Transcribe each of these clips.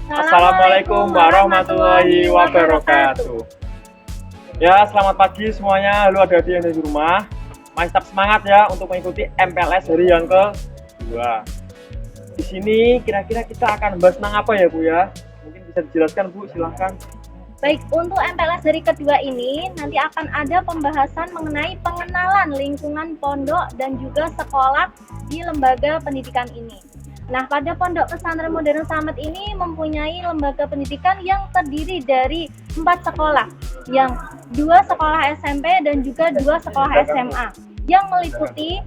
Assalamualaikum warahmatullahi wabarakatuh. Ya, selamat pagi semuanya. Halo adik-adik yang ada di rumah. Masih tetap semangat ya untuk mengikuti MPLS hari yang kedua. Di sini kira-kira kita akan bahas tentang apa ya, Bu ya? Mungkin bisa dijelaskan, Bu, silahkan. Baik, untuk MPLS hari kedua ini nanti akan ada pembahasan mengenai pengenalan lingkungan pondok dan juga sekolah di lembaga pendidikan ini. Nah, pada Pondok Pesantren Modern Slamet ini mempunyai lembaga pendidikan yang terdiri dari 4 sekolah, yang 2 sekolah SMP dan juga 2 sekolah SMA, yang meliputi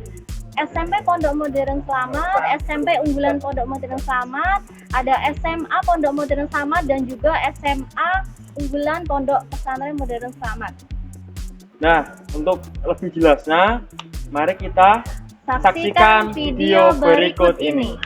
SMP Pondok Modern Slamet, SMP Unggulan Pondok Modern Slamet, ada SMA Pondok Modern Slamet dan juga SMA Unggulan Pondok Pesantren Modern Slamet. Nah, untuk lebih jelasnya, mari kita Saksikan video berikut ini.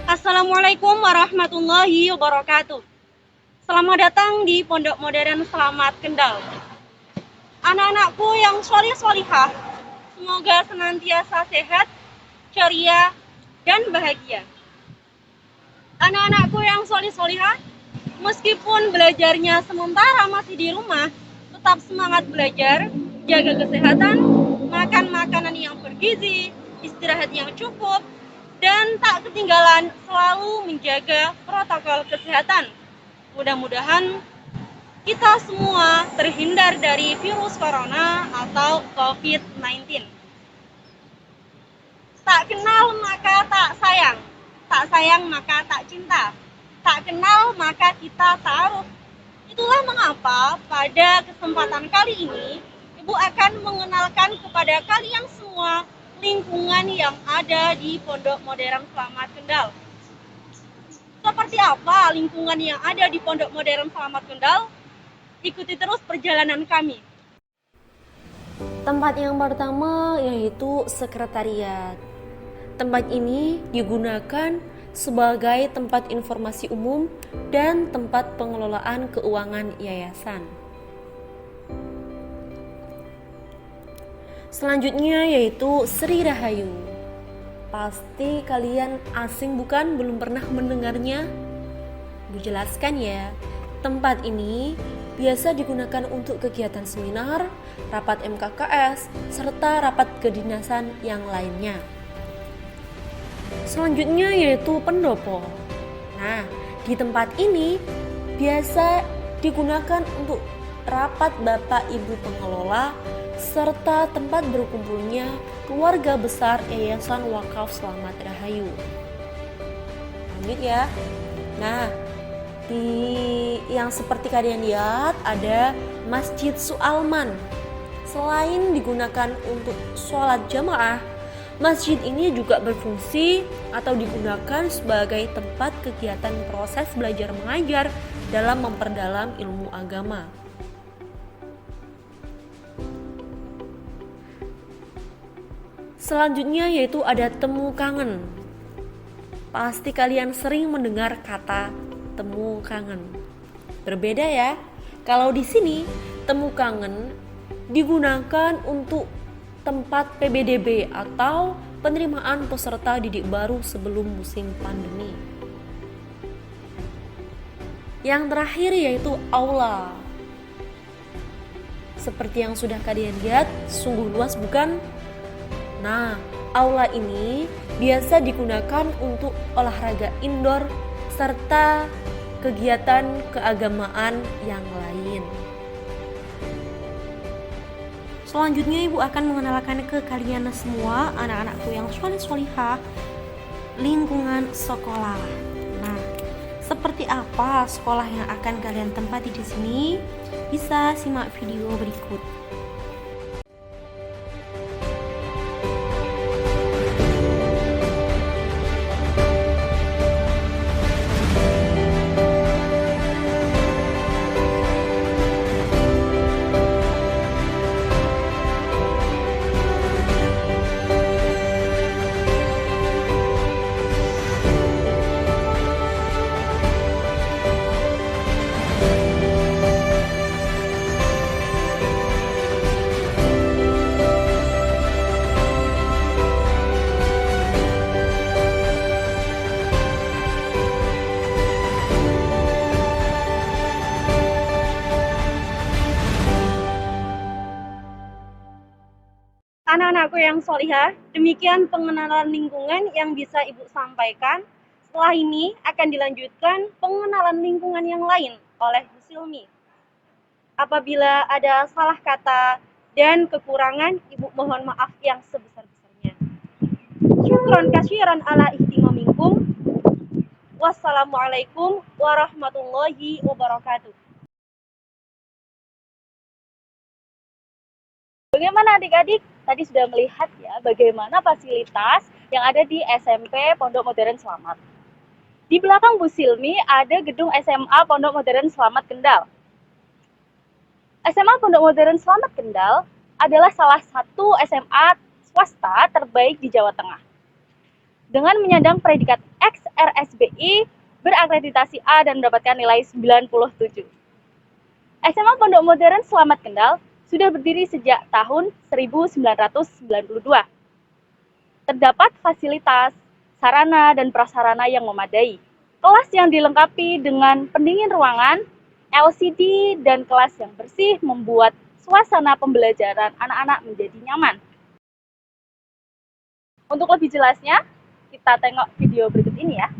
Assalamualaikum warahmatullahi wabarakatuh. Selamat datang di Pondok Modern Slamet Kendal. Anak-anakku yang sholih-sholihah, semoga senantiasa sehat, ceria, dan bahagia. Anak-anakku yang sholih-sholihah, meskipun belajarnya sementara masih di rumah, tetap semangat belajar, jaga kesehatan, makan makanan yang bergizi, istirahat yang cukup, dan tak ketinggalan selalu menjaga protokol kesehatan. Mudah-mudahan kita semua terhindar dari virus corona atau COVID-19. Tak kenal maka tak sayang maka tak cinta, tak kenal maka kita taruh. Itulah mengapa pada kesempatan kali ini Ibu akan mengenalkan kepada kalian semua lingkungan yang ada di Pondok Modern Slamet Kendal. Seperti apa lingkungan yang ada di Pondok Modern Slamet Kendal? Ikuti terus perjalanan kami. Tempat yang pertama yaitu sekretariat. Tempat ini digunakan sebagai tempat informasi umum dan tempat pengelolaan keuangan yayasan. Selanjutnya yaitu Sri Rahayu. Pasti kalian asing bukan? Belum pernah mendengarnya? Dijelaskan ya, tempat ini biasa digunakan untuk kegiatan seminar, rapat MKKS, serta rapat kedinasan yang lainnya. Selanjutnya yaitu pendopo. Nah, di tempat ini biasa digunakan untuk rapat Bapak Ibu pengelola serta tempat berkumpulnya keluarga besar Yayasan Wakaf Slamet Rahayu. Lanjut ya. Nah, di yang seperti kalian lihat ada Masjid Sualman. Selain digunakan untuk sholat jamaah, masjid ini juga berfungsi atau digunakan sebagai tempat kegiatan proses belajar mengajar dalam memperdalam ilmu agama. Selanjutnya yaitu ada temu kangen. Pasti kalian sering mendengar kata temu kangen. Berbeda ya. Kalau di sini temu kangen digunakan untuk tempat PBDB atau penerimaan peserta didik baru sebelum musim pandemi. Yang terakhir yaitu aula. Seperti yang sudah kalian lihat, sungguh luas bukan? Nah, aula ini biasa digunakan untuk olahraga indoor serta kegiatan keagamaan yang lain. Selanjutnya Ibu akan mengenalkan ke kalian semua, anak-anakku yang sholih-sholihah, lingkungan sekolah. Nah, seperti apa sekolah yang akan kalian tempati di sini? Bisa simak video berikut. Anak-anakku yang solihah, demikian pengenalan lingkungan yang bisa Ibu sampaikan. Setelah ini akan dilanjutkan pengenalan lingkungan yang lain oleh Bu Silmi. Apabila ada salah kata dan kekurangan, Ibu mohon maaf yang sebesar-besarnya. Syukron kasiran ala ihtimamikum. Wassalamualaikum warahmatullahi wabarakatuh. Bagaimana adik-adik? Tadi sudah melihat ya bagaimana fasilitas yang ada di SMP Pondok Modern Slamet. Di belakang Bu Silmi ada gedung SMA Pondok Modern Slamet Kendal. SMA Pondok Modern Slamet Kendal adalah salah satu SMA swasta terbaik di Jawa Tengah. Dengan menyandang predikat XRSBI, berakreditasi A dan mendapatkan nilai 97. SMA Pondok Modern Slamet Kendal sudah berdiri sejak tahun 1992. Terdapat fasilitas, sarana, dan prasarana yang memadai. Kelas yang dilengkapi dengan pendingin ruangan, LCD, dan kelas yang bersih membuat suasana pembelajaran anak-anak menjadi nyaman. Untuk lebih jelasnya, kita tengok video berikut ini ya.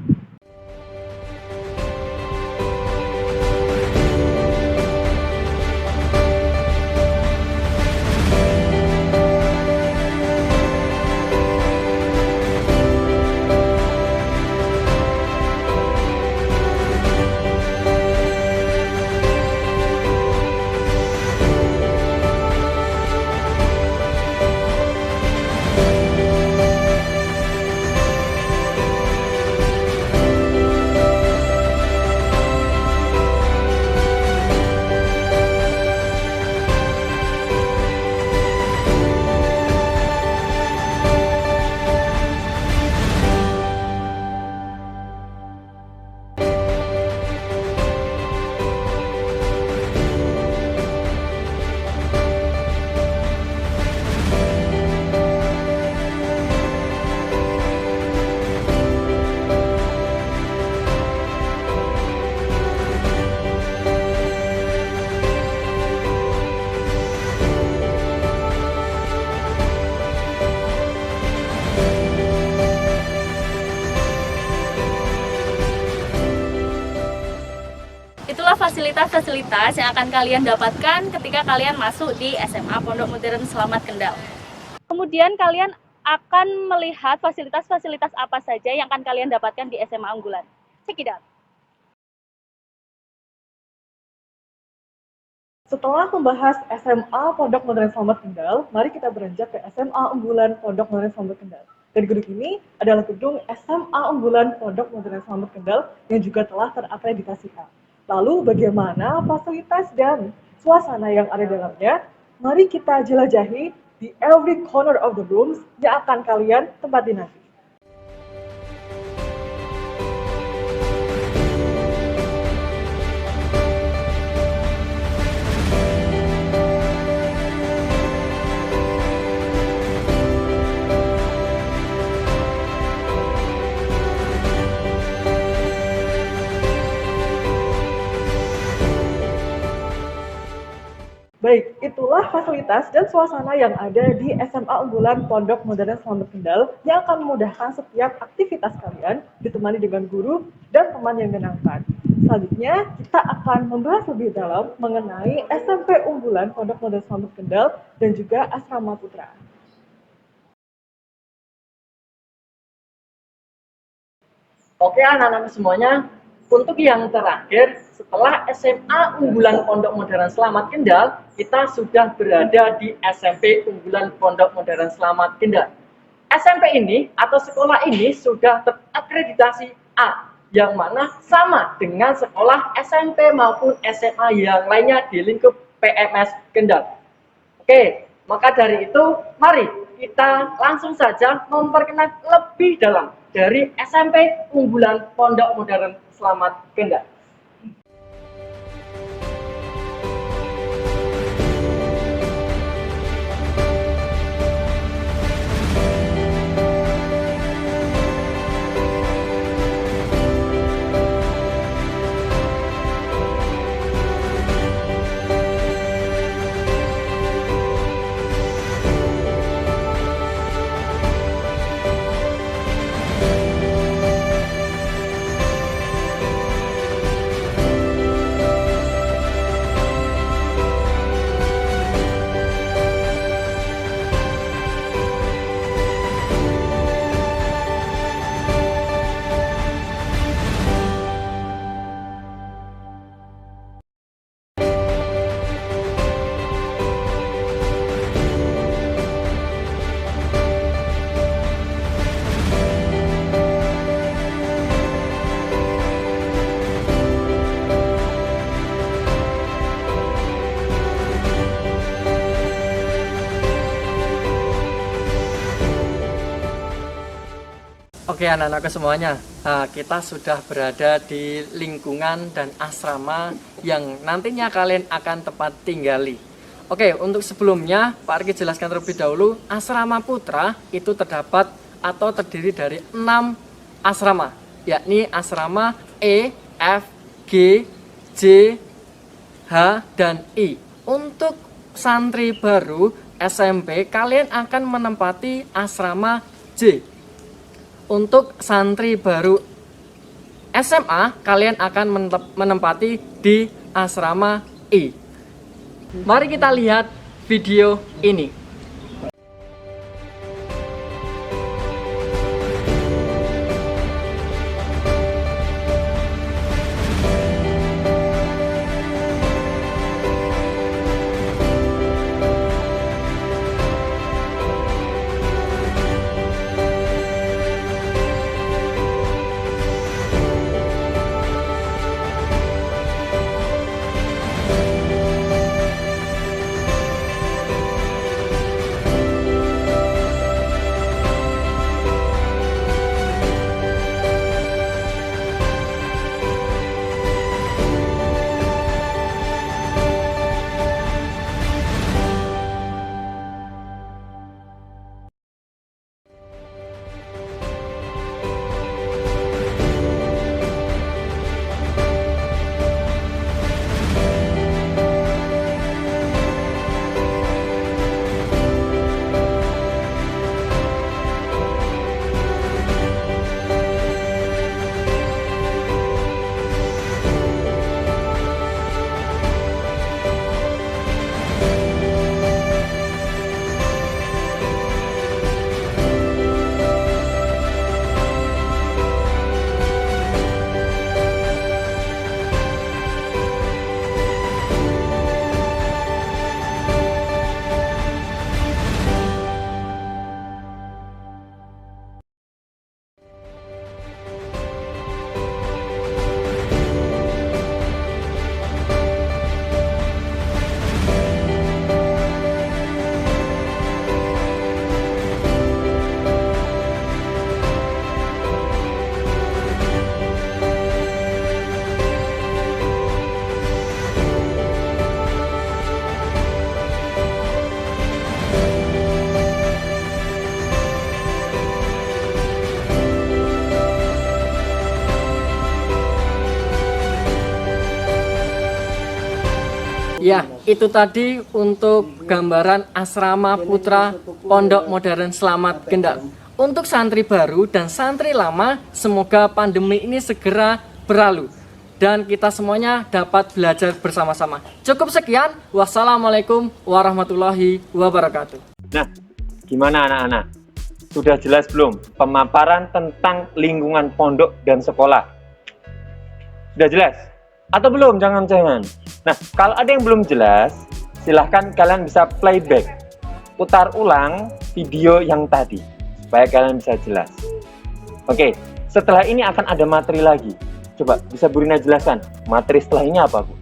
Itulah fasilitas-fasilitas yang akan kalian dapatkan ketika kalian masuk di SMA Pondok Modern Slamet Kendal. Kemudian kalian akan melihat fasilitas-fasilitas apa saja yang akan kalian dapatkan di SMA unggulan. Check it out. Setelah membahas SMA Pondok Modern Slamet Kendal, mari kita beranjak ke SMA unggulan Pondok Modern Slamet Kendal. Dan gedung ini adalah gedung SMA unggulan Pondok Modern Slamet Kendal yang juga telah terakreditasi A. Lalu bagaimana fasilitas dan suasana yang ada di dalamnya? Mari kita jelajahi di every corner of the rooms yang akan kalian tempati nanti. Baik, itulah fasilitas dan suasana yang ada di SMA unggulan Pondok Modern Slamet Kendal yang akan memudahkan setiap aktivitas kalian ditemani dengan guru dan teman yang menyenangkan. Selanjutnya, kita akan membahas lebih dalam mengenai SMP unggulan Pondok Modern Slamet Kendal dan juga Asrama Putra. Oke anak-anak semuanya, untuk yang terakhir, setelah SMA unggulan Pondok Modern Slamet Kendal, kita sudah berada di SMP unggulan Pondok Modern Slamet Kendal. SMP ini atau sekolah ini sudah terakreditasi A, yang mana sama dengan sekolah SMP maupun SMA yang lainnya di lingkup PMS Kendal. Oke, maka dari itu, mari kita langsung saja memperkenalkan lebih dalam dari SMP unggulan Pondok Modern Slamet Kendal. Oke anak-anakku semuanya, kita sudah berada di lingkungan dan asrama yang nantinya kalian akan tempat tinggali. Oke, untuk sebelumnya Pak Arki jelaskan terlebih dahulu, asrama putra itu terdapat atau terdiri dari 6 asrama, yakni asrama E, F, G, J, H, dan I. Untuk santri baru SMP, kalian akan menempati asrama J. Untuk santri baru SMA, kalian akan menempati di asrama I. Mari kita lihat video ini. Ya, itu tadi untuk gambaran asrama putra Pondok Modern Selamat Kendal. Untuk santri baru dan santri lama, semoga pandemi ini segera berlalu dan kita semuanya dapat belajar bersama-sama. Cukup sekian, wassalamualaikum warahmatullahi wabarakatuh. Nah, gimana anak-anak? Sudah jelas belum pemaparan tentang lingkungan pondok dan sekolah? Sudah jelas? Atau belum? Jangan-jangan. Nah, kalau ada yang belum jelas, silahkan kalian bisa playback, putar ulang video yang tadi, supaya kalian bisa jelas. Oke, setelah ini akan ada materi lagi. Coba, bisa Bu Rina jelaskan, materi setelah ini apa, Bu?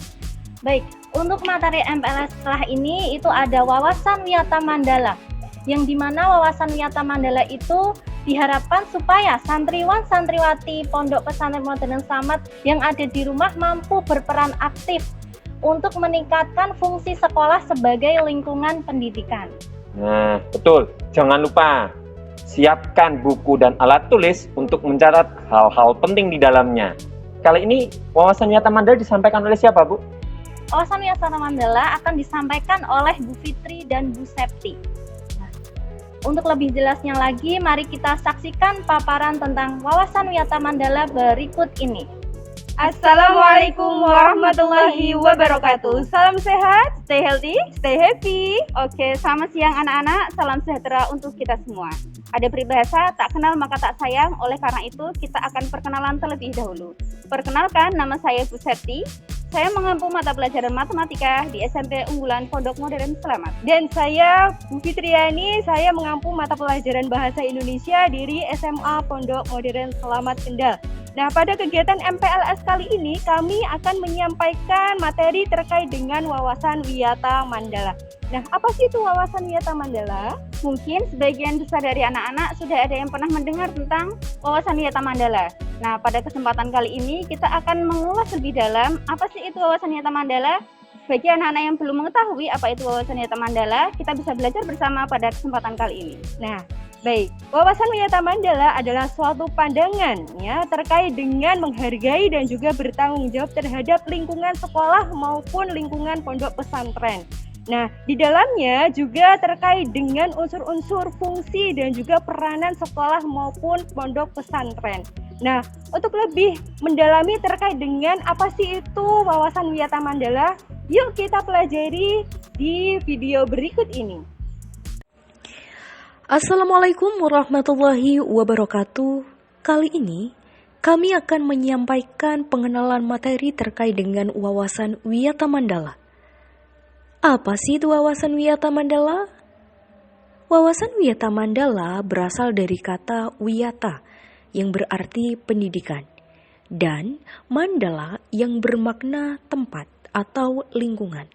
Baik, untuk materi MPLS setelah ini itu ada wawasan Wiyata Mandala, yang dimana wawasan Wiyata Mandala itu diharapkan supaya santriwan santriwati Pondok Pesantren Modern Selamat yang ada di rumah mampu berperan aktif untuk meningkatkan fungsi sekolah sebagai lingkungan pendidikan. Nah, betul. Jangan lupa siapkan buku dan alat tulis untuk mencatat hal-hal penting di dalamnya. Kali ini wawasan Wiyata Mandala disampaikan oleh siapa, Bu? Wawasan Wiyata Mandala akan disampaikan oleh Bu Fitri dan Bu Septi. Untuk lebih jelasnya lagi, mari kita saksikan paparan tentang wawasan Wiyata Mandala berikut ini. Assalamualaikum warahmatullahi wabarakatuh. Salam sehat, stay healthy, stay happy. Oke, selamat siang anak-anak. Salam sejahtera untuk kita semua. Ada peribahasa, tak kenal maka tak sayang. Oleh karena itu, kita akan perkenalan terlebih dahulu. Perkenalkan, nama saya Bu Septi. Saya mengampu mata pelajaran matematika di SMP Unggulan Pondok Modern Selamat. Dan saya Bu Fitriani, saya mengampu mata pelajaran Bahasa Indonesia di SMA Pondok Modern Selamat Kendal. Nah, pada kegiatan MPLS kali ini kami akan menyampaikan materi terkait dengan wawasan Wiyata Mandala. Nah, apa sih itu wawasan Wiyata Mandala? Mungkin sebagian besar dari anak-anak sudah ada yang pernah mendengar tentang wawasan Wiyata Mandala. Nah, pada kesempatan kali ini kita akan mengulas lebih dalam apa sih itu wawasan Wiyata Mandala. Bagi anak-anak yang belum mengetahui apa itu wawasan Wiyata Mandala, kita bisa belajar bersama pada kesempatan kali ini. Nah, baik. Wawasan Wiyata Mandala adalah suatu pandangan ya terkait dengan menghargai dan juga bertanggung jawab terhadap lingkungan sekolah maupun lingkungan pondok pesantren. Nah, di dalamnya juga terkait dengan unsur-unsur fungsi dan juga peranan sekolah maupun pondok pesantren. Nah, untuk lebih mendalami terkait dengan apa sih itu wawasan Wiyata Mandala, yuk kita pelajari di video berikut ini. Assalamualaikum warahmatullahi wabarakatuh. Kali ini kami akan menyampaikan pengenalan materi terkait dengan wawasan Wiyata Mandala. Apa sih itu wawasan Wiyata Mandala? Wawasan Wiyata Mandala berasal dari kata wiyata yang berarti pendidikan dan mandala yang bermakna tempat atau lingkungan.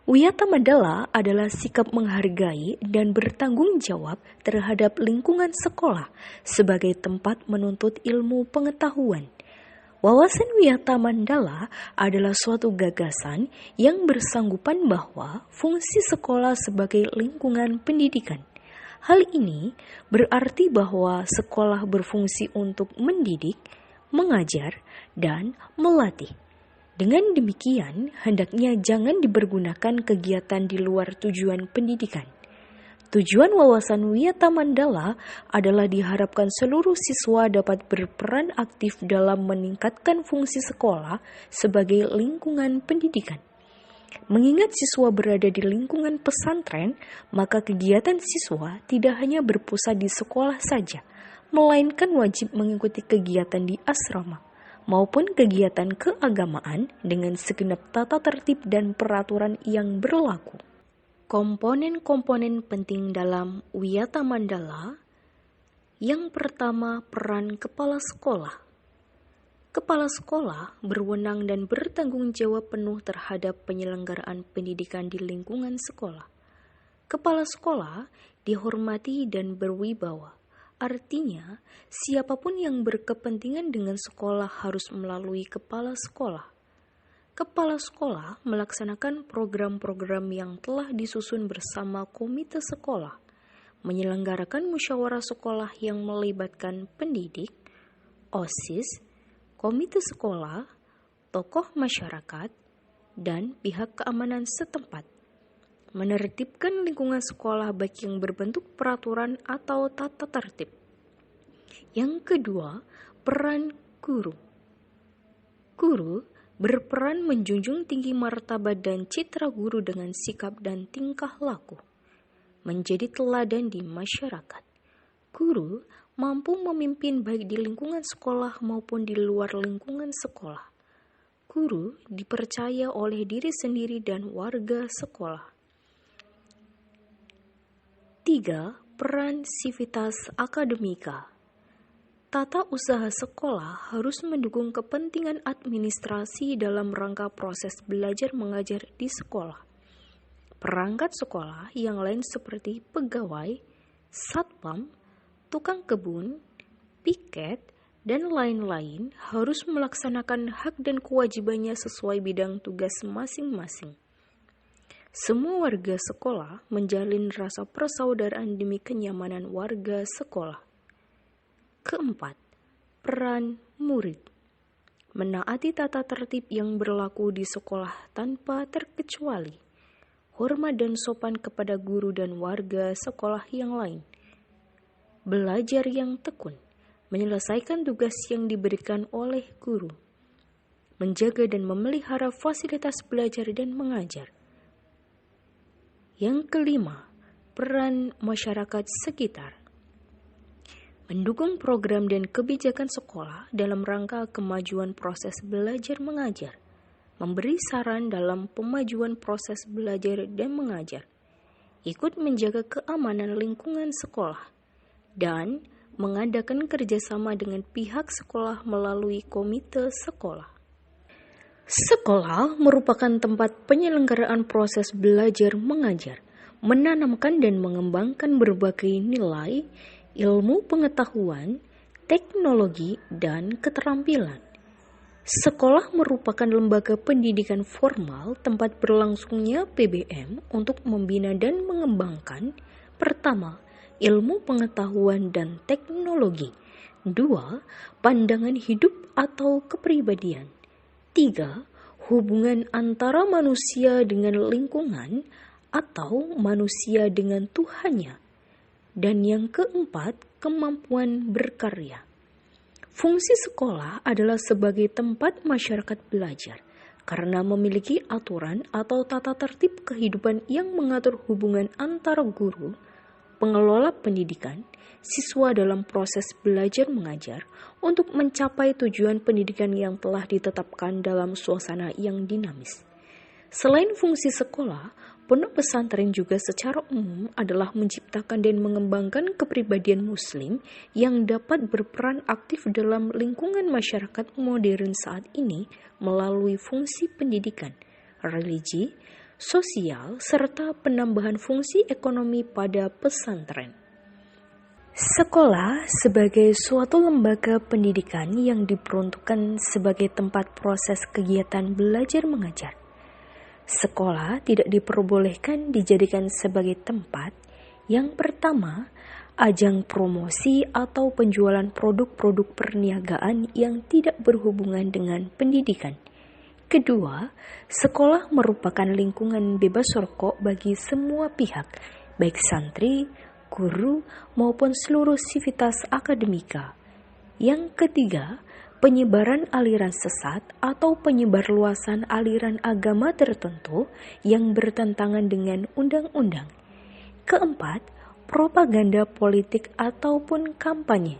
Wiyata Mandala adalah sikap menghargai dan bertanggung jawab terhadap lingkungan sekolah sebagai tempat menuntut ilmu pengetahuan. Wawasan Wiyata Mandala adalah suatu gagasan yang bersanggupan bahwa fungsi sekolah sebagai lingkungan pendidikan. Hal ini berarti bahwa sekolah berfungsi untuk mendidik, mengajar, dan melatih. Dengan demikian, hendaknya jangan dipergunakan kegiatan di luar tujuan pendidikan. Tujuan wawasan Wiyata Mandala adalah diharapkan seluruh siswa dapat berperan aktif dalam meningkatkan fungsi sekolah sebagai lingkungan pendidikan. Mengingat siswa berada di lingkungan pesantren, maka kegiatan siswa tidak hanya berpusat di sekolah saja, melainkan wajib mengikuti kegiatan di asrama maupun kegiatan keagamaan dengan segenap tata tertib dan peraturan yang berlaku. Komponen-komponen penting dalam Wiyata Mandala. Yang pertama, peran kepala sekolah. Kepala sekolah berwenang dan bertanggung jawab penuh terhadap penyelenggaraan pendidikan di lingkungan sekolah. Kepala sekolah dihormati dan berwibawa. Artinya, siapapun yang berkepentingan dengan sekolah harus melalui kepala sekolah. Kepala sekolah melaksanakan program-program yang telah disusun bersama komite sekolah, menyelenggarakan musyawarah sekolah yang melibatkan pendidik, OSIS, komite sekolah, tokoh masyarakat, dan pihak keamanan setempat, menertibkan lingkungan sekolah baik yang berbentuk peraturan atau tata tertib. Yang kedua, peran guru. Guru berperan menjunjung tinggi martabat dan citra guru dengan sikap dan tingkah laku, menjadi teladan di masyarakat. Guru mampu memimpin baik di lingkungan sekolah maupun di luar lingkungan sekolah. Guru dipercaya oleh diri sendiri dan warga sekolah. 3. Peran sivitas akademika. Tata usaha sekolah harus mendukung kepentingan administrasi dalam rangka proses belajar mengajar di sekolah. Perangkat sekolah yang lain seperti pegawai, satpam, tukang kebun, piket, dan lain-lain harus melaksanakan hak dan kewajibannya sesuai bidang tugas masing-masing. Semua warga sekolah menjalin rasa persaudaraan demi kenyamanan warga sekolah. Keempat, peran murid. Menaati tata tertib yang berlaku di sekolah tanpa terkecuali. Hormat dan sopan kepada guru dan warga sekolah yang lain. Belajar yang tekun. Menyelesaikan tugas yang diberikan oleh guru. Menjaga dan memelihara fasilitas belajar dan mengajar. Yang kelima, peran masyarakat sekitar. Mendukung program dan kebijakan sekolah dalam rangka kemajuan proses belajar mengajar, memberi saran dalam pemajuan proses belajar dan mengajar, ikut menjaga keamanan lingkungan sekolah, dan mengadakan kerjasama dengan pihak sekolah melalui komite sekolah. Sekolah merupakan tempat penyelenggaraan proses belajar mengajar, menanamkan dan mengembangkan berbagai nilai, ilmu pengetahuan, teknologi, dan keterampilan. Sekolah merupakan lembaga pendidikan formal tempat berlangsungnya PBM untuk membina dan mengembangkan pertama, ilmu pengetahuan dan teknologi. 2. Pandangan hidup atau kepribadian. 3. Hubungan antara manusia dengan lingkungan atau manusia dengan Tuhannya. Dan yang keempat, kemampuan berkarya. Fungsi sekolah adalah sebagai tempat masyarakat belajar karena memiliki aturan atau tata tertib kehidupan yang mengatur hubungan antara guru, pengelola pendidikan, siswa dalam proses belajar mengajar untuk mencapai tujuan pendidikan yang telah ditetapkan dalam suasana yang dinamis. Selain fungsi sekolah, pondok pesantren juga secara umum adalah menciptakan dan mengembangkan kepribadian muslim yang dapat berperan aktif dalam lingkungan masyarakat modern saat ini melalui fungsi pendidikan, religi, sosial, serta penambahan fungsi ekonomi pada pesantren. Sekolah sebagai suatu lembaga pendidikan yang diperuntukkan sebagai tempat proses kegiatan belajar mengajar. Sekolah tidak diperbolehkan dijadikan sebagai tempat yang pertama, ajang promosi atau penjualan produk-produk perniagaan yang tidak berhubungan dengan pendidikan. Kedua, sekolah merupakan lingkungan bebas rokok bagi semua pihak, baik santri, guru, maupun seluruh sivitas akademika. Yang ketiga, penyebaran aliran sesat atau penyebarluasan aliran agama tertentu yang bertentangan dengan undang-undang. Keempat, propaganda politik ataupun kampanye.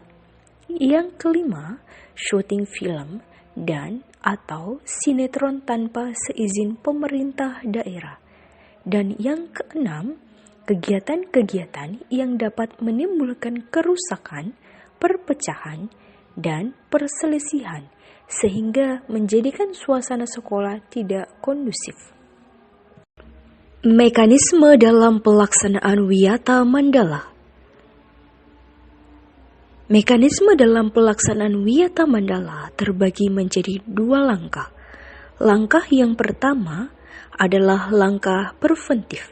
Yang kelima, syuting film dan atau sinetron tanpa seizin pemerintah daerah. Dan yang keenam, kegiatan-kegiatan yang dapat menimbulkan kerusakan, perpecahan, dan perselisihan sehingga menjadikan suasana sekolah tidak kondusif. Mekanisme dalam pelaksanaan Wiyata Mandala. Mekanisme dalam pelaksanaan Wiyata Mandala terbagi menjadi dua langkah. Langkah yang pertama adalah langkah preventif.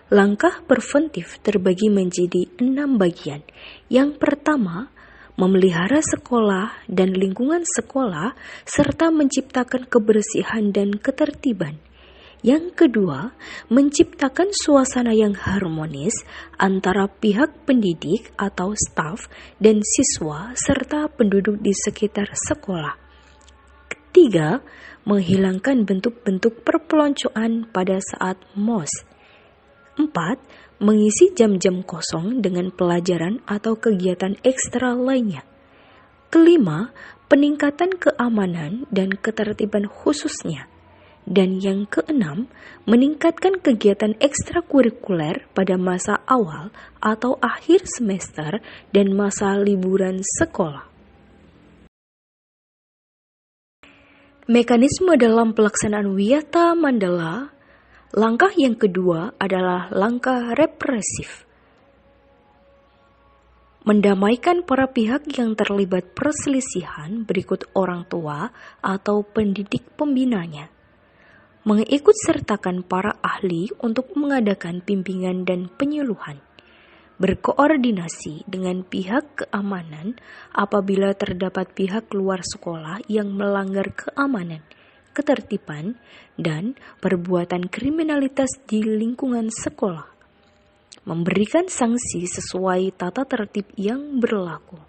Langkah preventif terbagi menjadi 6 bagian. Yang pertama, memelihara sekolah dan lingkungan sekolah serta menciptakan kebersihan dan ketertiban. Yang kedua, menciptakan suasana yang harmonis antara pihak pendidik atau staf dan siswa serta penduduk di sekitar sekolah. Ketiga, menghilangkan bentuk-bentuk perpeloncoan pada saat MOS. 4. Mengisi jam-jam kosong dengan pelajaran atau kegiatan ekstra lainnya. Kelima, peningkatan keamanan dan ketertiban khususnya. Dan yang keenam, meningkatkan kegiatan ekstrakurikuler pada masa awal atau akhir semester dan masa liburan sekolah. Mekanisme dalam pelaksanaan Wiyata Mandala. Langkah yang kedua adalah langkah represif. Mendamaikan para pihak yang terlibat perselisihan berikut orang tua atau pendidik pembinanya. Mengikut sertakan para ahli untuk mengadakan bimbingan dan penyuluhan. Berkoordinasi dengan pihak keamanan apabila terdapat pihak luar sekolah yang melanggar keamanan, ketertiban, dan perbuatan kriminalitas di lingkungan sekolah. Memberikan sanksi sesuai tata tertib yang berlaku.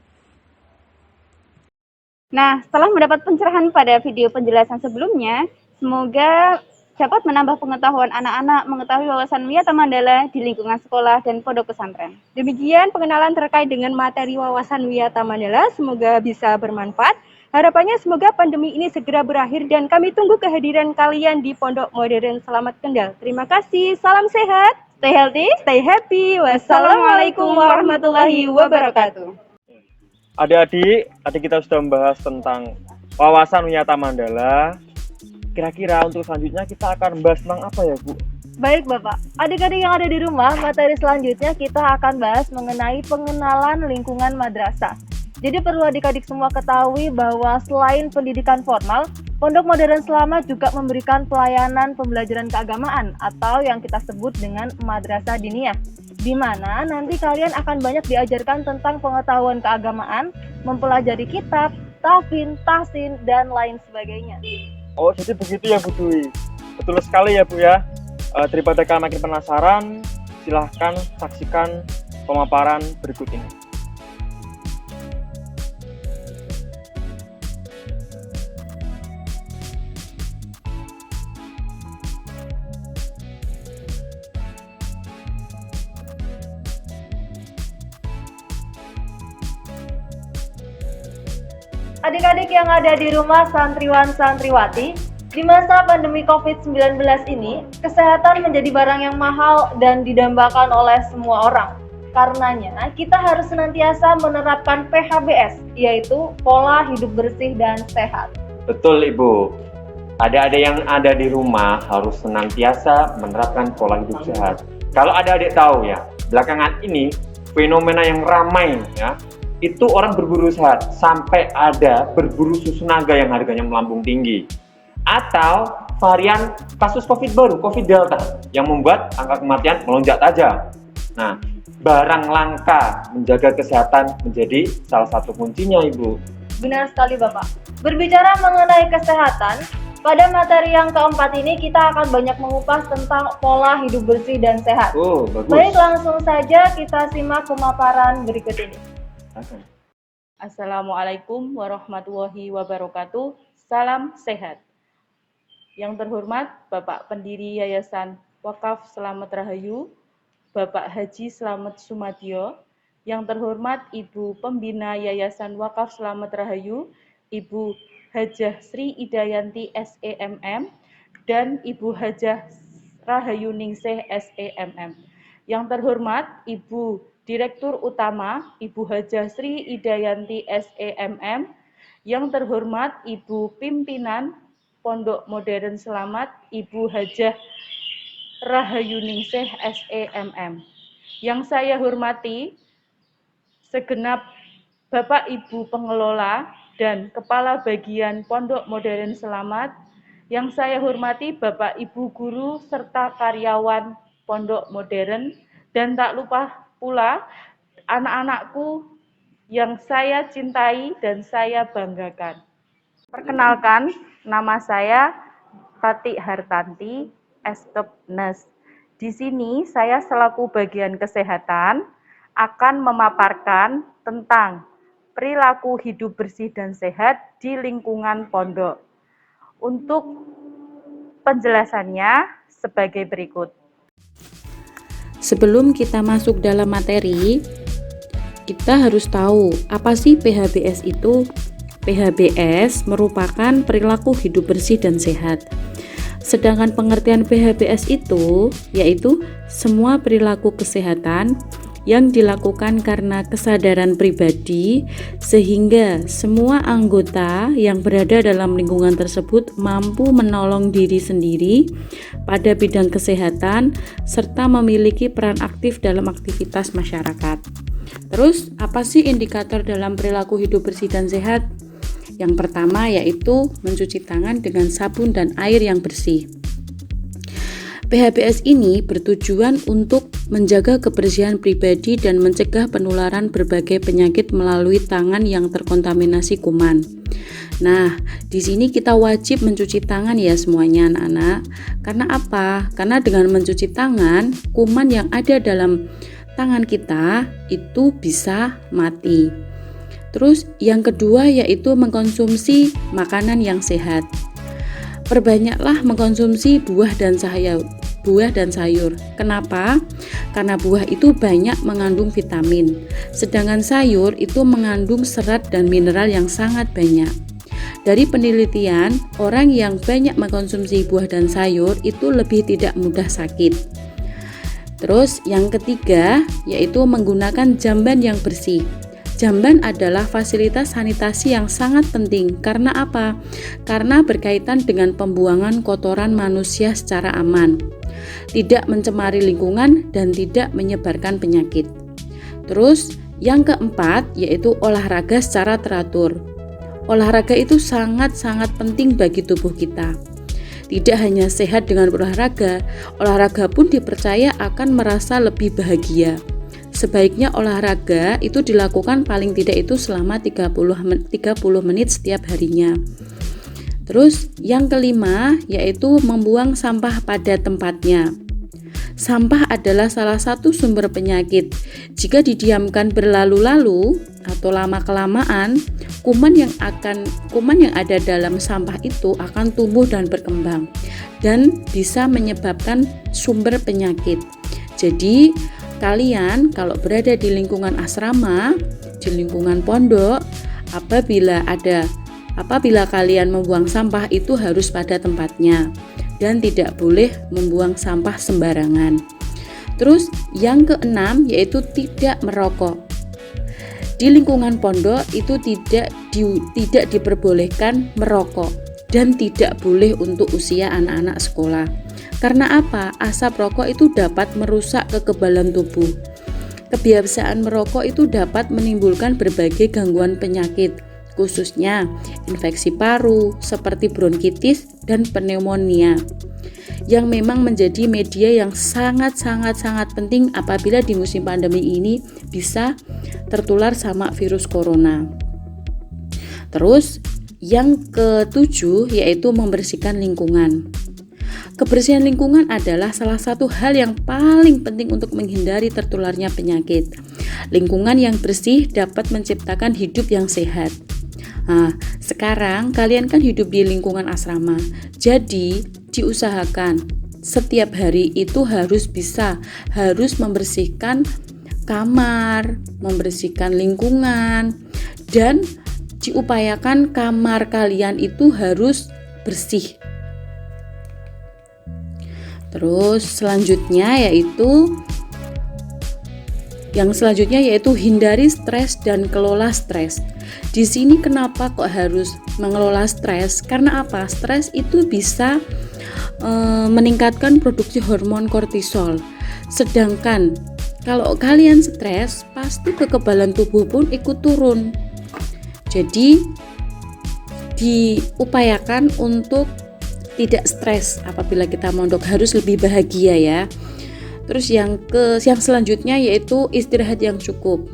Nah, setelah mendapat pencerahan pada video penjelasan sebelumnya, semoga dapat menambah pengetahuan anak-anak mengetahui wawasan Wiyata Mandala di lingkungan sekolah dan pondok pesantren. Demikian pengenalan terkait dengan materi wawasan Wiyata Mandala, semoga bisa bermanfaat. Harapannya semoga pandemi ini segera berakhir dan kami tunggu kehadiran kalian di Pondok Modern Selamat Kendal. Terima kasih, salam sehat, stay healthy, stay happy. Wassalamualaikum warahmatullahi wabarakatuh. Adik-adik, tadi kita sudah membahas tentang wawasan Wiyata Mandala. Kira-kira untuk selanjutnya kita akan membahas tentang apa ya, Bu? Baik Bapak, adik-adik yang ada di rumah, materi selanjutnya kita akan bahas mengenai pengenalan lingkungan madrasah. Jadi perlu adik-adik semua ketahui bahwa selain pendidikan formal, Pondok Modern Selamat juga memberikan pelayanan pembelajaran keagamaan atau yang kita sebut dengan madrasah diniyah, di mana nanti kalian akan banyak diajarkan tentang pengetahuan keagamaan, mempelajari kitab, tafin, tahsin, dan lain sebagainya. Oh, jadi begitu ya Bu Dwi. Betul sekali ya Bu ya. Daripada kalian makin penasaran, silahkan saksikan pemaparan berikut ini. Adik-adik yang ada di rumah, santriwan santriwati, di masa pandemi COVID-19 ini, kesehatan menjadi barang yang mahal dan didambakan oleh semua orang. Karenanya, kita harus senantiasa menerapkan PHBS, yaitu pola hidup bersih dan sehat. Betul Ibu. Adik-adik yang ada di rumah harus senantiasa menerapkan pola hidup sehat. Kalau adik-adik tahu ya, belakangan ini fenomena yang ramai ya, itu orang berburu sehat, sampai ada berburu susu naga yang harganya melambung tinggi. Atau varian kasus COVID baru, COVID Delta, yang membuat angka kematian melonjak tajam. Nah, barang langka menjaga kesehatan menjadi salah satu kuncinya, Ibu. Benar sekali Bapak. Berbicara mengenai kesehatan, pada materi yang keempat ini kita akan banyak mengupas tentang pola hidup bersih dan sehat. Oh, bagus. Baik, langsung saja kita simak pemaparan berikut ini. Assalamualaikum warahmatullahi wabarakatuh. Salam sehat. Yang terhormat Bapak Pendiri Yayasan Wakaf Selamat Rahayu, Bapak Haji Slamet Sumadyo. Yang terhormat Ibu Pembina Yayasan Wakaf Selamat Rahayu, Ibu Hajah Sri Idayanti SEMM, dan Ibu Hajah Rahayu Ningsih SEMM. Yang terhormat Ibu Direktur Utama Ibu Hajah Sri Idayanti SEMM, yang terhormat Ibu Pimpinan Pondok Modern Selamat Ibu Hajah Rahayu Ningsih SEMM. Yang saya hormati segenap Bapak Ibu pengelola dan Kepala Bagian Pondok Modern Selamat, yang saya hormati Bapak Ibu guru serta karyawan Pondok Modern, dan tak lupa pula anak-anakku yang saya cintai dan saya banggakan. Perkenalkan, nama saya Tati Hartanti, Eskepnes. Di sini saya selaku bagian kesehatan akan memaparkan tentang perilaku hidup bersih dan sehat di lingkungan pondok. Untuk penjelasannya sebagai berikut. Sebelum kita masuk dalam materi, kita harus tahu apa sih PHBS itu. PHBS merupakan perilaku hidup bersih dan sehat. Sedangkan pengertian PHBS itu yaitu semua perilaku kesehatan yang dilakukan karena kesadaran pribadi sehingga semua anggota yang berada dalam lingkungan tersebut mampu menolong diri sendiri pada bidang kesehatan serta memiliki peran aktif dalam aktivitas masyarakat. Terus, apa sih indikator dalam perilaku hidup bersih dan sehat? Yang pertama yaitu mencuci tangan dengan sabun dan air yang bersih. PHBS ini bertujuan untuk menjaga kebersihan pribadi dan mencegah penularan berbagai penyakit melalui tangan yang terkontaminasi kuman. Nah, di sini kita wajib mencuci tangan ya semuanya anak-anak. Karena apa? Karena dengan mencuci tangan, kuman yang ada dalam tangan kita itu bisa mati. Terus yang kedua yaitu mengkonsumsi makanan yang sehat. Perbanyaklah mengkonsumsi buah dan sayur. Kenapa? Karena buah itu banyak mengandung vitamin, sedangkan sayur itu mengandung serat dan mineral yang sangat banyak. Dari penelitian, orang yang banyak mengkonsumsi buah dan sayur itu lebih tidak mudah sakit. Terus yang ketiga yaitu menggunakan jamban yang bersih. Jamban adalah fasilitas sanitasi yang sangat penting. Karena apa? Karena berkaitan dengan pembuangan kotoran manusia secara aman, tidak mencemari lingkungan dan tidak menyebarkan penyakit. Terus yang keempat yaitu olahraga secara teratur. Olahraga itu sangat-sangat penting bagi tubuh kita. Tidak hanya sehat dengan berolahraga, olahraga pun dipercaya akan merasa lebih bahagia. Sebaiknya olahraga itu dilakukan paling tidak itu selama 30 menit setiap harinya. Terus yang kelima yaitu membuang sampah pada tempatnya. Sampah adalah salah satu sumber penyakit. Jika didiamkan berlalu-lalu atau lama-kelamaan, kuman yang ada dalam sampah itu akan tumbuh dan berkembang dan bisa menyebabkan sumber penyakit. Jadi kalian kalau berada di lingkungan asrama, di lingkungan pondok, apabila kalian membuang sampah itu harus pada tempatnya dan tidak boleh membuang sampah sembarangan. Terus yang keenam yaitu tidak merokok. Di lingkungan pondok itu tidak diperbolehkan merokok dan tidak boleh untuk usia anak-anak sekolah. Karena apa? Asap rokok itu dapat merusak kekebalan tubuh. Kebiasaan merokok itu dapat menimbulkan berbagai gangguan penyakit, khususnya infeksi paru seperti bronkitis dan pneumonia, yang memang menjadi media yang sangat penting apabila di musim pandemi ini bisa tertular sama virus corona. Terus yang ketujuh yaitu membersihkan lingkungan. Kebersihan lingkungan adalah salah satu hal yang paling penting untuk menghindari tertularnya penyakit. Lingkungan yang bersih dapat menciptakan hidup yang sehat. Nah, sekarang kalian kan hidup di lingkungan asrama. Jadi, diusahakan setiap hari itu harus membersihkan kamar, membersihkan lingkungan, dan diupayakan kamar kalian itu harus bersih. Terus selanjutnya yaitu hindari stres dan kelola stres. Di sini kenapa kok harus mengelola stres? Karena apa? Stres itu bisa meningkatkan produksi hormon kortisol. Sedangkan kalau kalian stres, pasti kekebalan tubuh pun ikut turun. Jadi diupayakan untuk tidak stres apabila kita mondok, harus lebih bahagia ya. Terus yang selanjutnya yaitu istirahat yang cukup.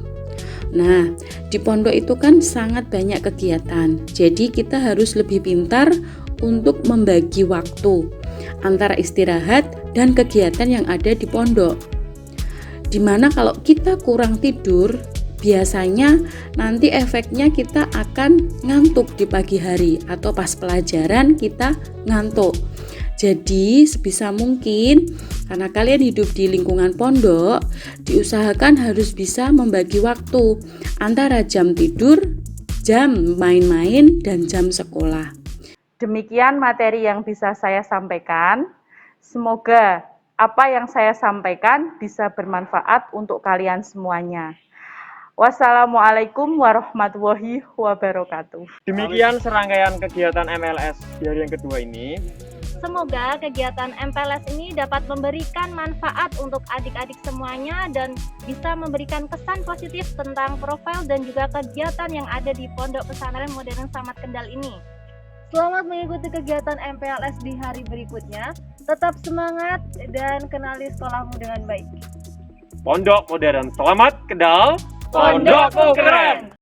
Nah, di pondok itu kan sangat banyak kegiatan. Jadi kita harus lebih pintar untuk membagi waktu antara istirahat dan kegiatan yang ada di pondok. Dimana kalau kita kurang tidur, biasanya nanti efeknya kita akan ngantuk di pagi hari atau pas pelajaran kita ngantuk. Jadi sebisa mungkin karena kalian hidup di lingkungan pondok, diusahakan harus bisa membagi waktu antara jam tidur, jam main-main, dan jam sekolah. Demikian materi yang bisa saya sampaikan. Semoga apa yang saya sampaikan bisa bermanfaat untuk kalian semuanya. Wassalamualaikum warahmatullahi wabarakatuh. Demikian serangkaian kegiatan MLS di hari yang kedua ini. Semoga kegiatan MPLS ini dapat memberikan manfaat untuk adik-adik semuanya dan bisa memberikan kesan positif tentang profil dan juga kegiatan yang ada di Pondok Pesantren Modern Slamet Kendal ini. Selamat mengikuti kegiatan MPLS di hari berikutnya. Tetap semangat dan kenali sekolahmu dengan baik. Pondok Modern Slamet Kendal, pondokku keren.